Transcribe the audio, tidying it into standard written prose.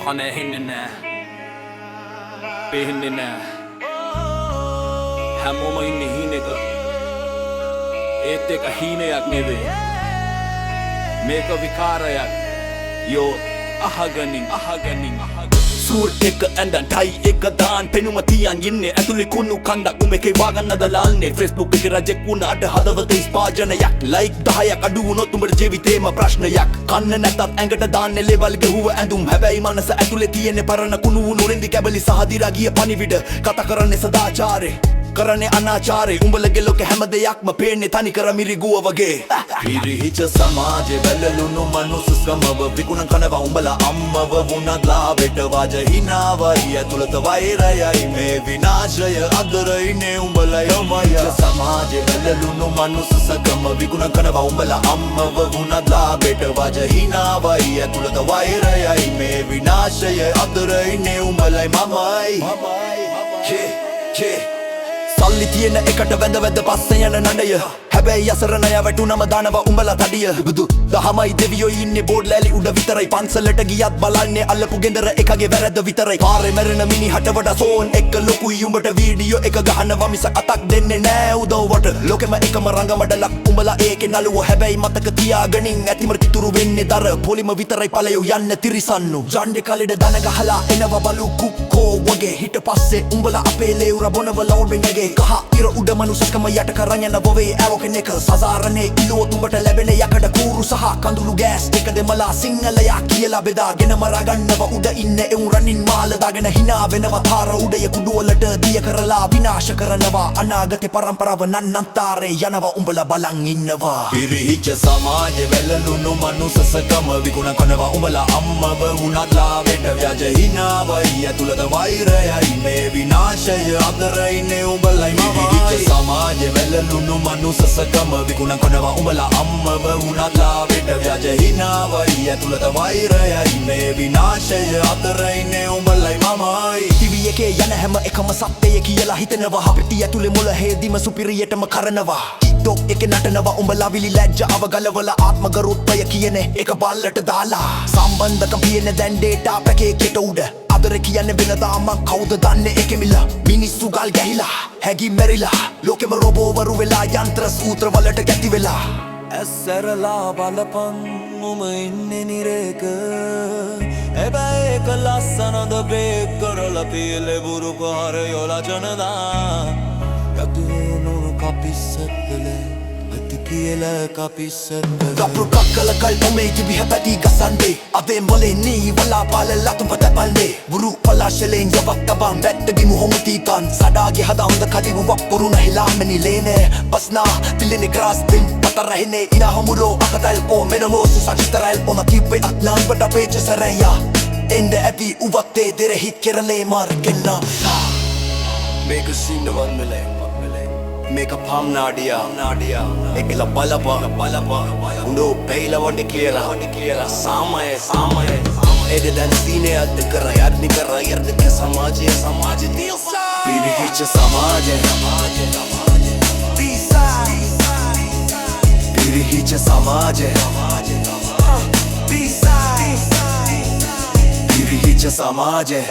Kane hinnene Behinnene Hammoma inne hineka Etteka hineyak neve Meka vikarayak Yo ahaganin Sur eka andan thai eka daan penuma tiyan inne atuli kunu kanda umeke waganna dalalne Facebook එක රජෙක් වුණාට හදවත ස්පාජනයක් like 10ක් අඩු වුණොත් උඹට ජීවිතේම ප්‍රශ්නයක් කන්න නැතත් ඇඟට දාන්නේ ලෙවල් ගහුව ඇඳුම් හැබැයි මනස ඇතුලේ තියෙන්නේ පරණ කුණු වුණු රෙන්දි කැබලි සහ දිරා ගිය පණිවිඩ කතා කරන්නේ සදාචාරේ කරන්නේ අනාචාරේ උඹලගේ ලෝකෙ හැම දෙයක්ම පේන්නේ තනි කර මිරිගුව වගේ පිරිහිච්ච සමාජේ වැළලුණු මනුස්සකමව විකුණන් කනවා උඹලා අම්මව වුණත් ලාභෙට වාජ හිනාවයි ඇතුළත වෛරයයි මේ විනාශය අදර ඉන්නේ උඹලයමයි සමාජේ වැළලුණු මනුස්සකම විකුණන් කනවා උඹලා අම්මව වුණත් ලාභෙට වාජ හිනාවයි ඇතුළත වෛරයයි මේ විනාශය අදර ඉන්නේ උඹලයි මමයි සල්ලි තියෙන එකට වැඳ පස්සේ යන නඩය හැබැයි අසරණය වැටුනම දානවා උඹලා තඩිය බුදු දහමයි දෙවියෝ ඉන්නේ බෝඩ් ලෑලි උඩ විතරයි පන්සලට ගියත් බලන්නේ අල්ලපු ගෙදර එකගේ වැරද්ද විතරයි පාරේ මැරෙන මිනිහට වඩා ෆෝන් එක ලොකුයි උඹට වීඩියෝ එක ගහනවා මිස අතක් දෙන්නේ නෑ උදව්වට ලෝකෙම එකම රංගමඩලක් උඹලා ඒකේ නළුව හැබැයි මතක තියාගනින් ඇතිමර තිතුරු වෙන්නේ දර පොලිම විතරයි ඵලයෝ යන්න තිරිසන්නු ජණ්ඩේ කලෙඩ දන ගහලා එනවා බලු කුක්කෝ වගේ හිට පස්සේ උඹලා අපේ ලේවුර බොනව ලෝඩ් වෙනගේ කහ ඉර උඩ මනුස්සකම යට කරන් යන බොවේ ඇවක නෙක සසාරනේ ඉලුවොත් උඹට ලැබෙන යකඩ කූරු සහ කඳුළු ගෑස් එක දෙමලා සිංහලයා කියලා බෙදාගෙන මරා ගන්නව උඩ ඉන්න එවුන් රනින් මාල දාගෙන hina වෙනවා තාර උඩය කුඩුවලට දිය කරලා විනාශ කරනවා අනාගතේ පරම්පරාව නන්නන්තරේ යනවා උඹලා බලන් ඉන්නවා පිරිහිච්ච සමාජේ වැළලුණු මනුස්සකම විකුණ කරනවා උඹලා අම්මව වුණත් ලාවෙට ව්‍යාජ හිනාවයි ඇතුළත වෛරයයි මේ විනාශය අතර ඉන්නේ උඹලයි මමයි සමාජේ වැළලුණු මනුස්සකම විකුණ කරනවා උඹලා අම්මව වුණත් ලාවෙට ව්‍යාජ හිනාවයි ඇතුළත වෛරයයි මේ විනාශය අතර ඉන්නේ උඹලයි මමයි ටීවී එකේ යන හැම එකම සත්‍යය කියලා හිතනවා පිටිය ඇතුලේ මොළ හේදිම සුපිරියටම කරනවා ටික්ටොක් එකේ නටනවා උඹලා විලි ලැජ්ජාව ගලවලා ආත්ම ගරුත්වය කියන්නේ එක බල්ලට දාලා සම්බන්ධකම් පියන දැන් ඩේටා පැකේජ් උඩ අදර කියන්නේ වෙනදා මං කවුද දන්නේ ඒකෙ මිල මිනිස්සු ගල් ගැහිලා හැගි මැරිලා ලෝකෙම රොබෝවරු වෙලා යන්ත්‍ර සූත්‍ර වලට ගැති වෙලා ඇස්සරලා බලපන් උම ඉන්නේ නිරේක හැබැයි ඒක ලස්සනද බ්‍රේක් කරලා පියලේ බුරු පාර යොලා ජනදා යතුරු නෝ කපිස්සෙල්ලේ Kiela kapisette Rapro kakkala kalpa me gibi hepati gasande Ave mole ni wala pala latum pata palne Buru pala shelen yavak tabang Vette gimu homuti kan Sadagi hada hunda kadi wak puruna hilameni lene Basna pilini gras bin patarahine Ina homuro akatal po menamo susakistarail po Nakipe atlan bada peche saraya Ende epi uvatte dere hit kerale markenna Make a scene the one mele Make a palm nadia Ekla balapa Undo peila wande kera Samaya Ede dan sine adde kara yarni ke samaje dilsa Pirihicha samaje Pirihicha samaje Pirihicha samaje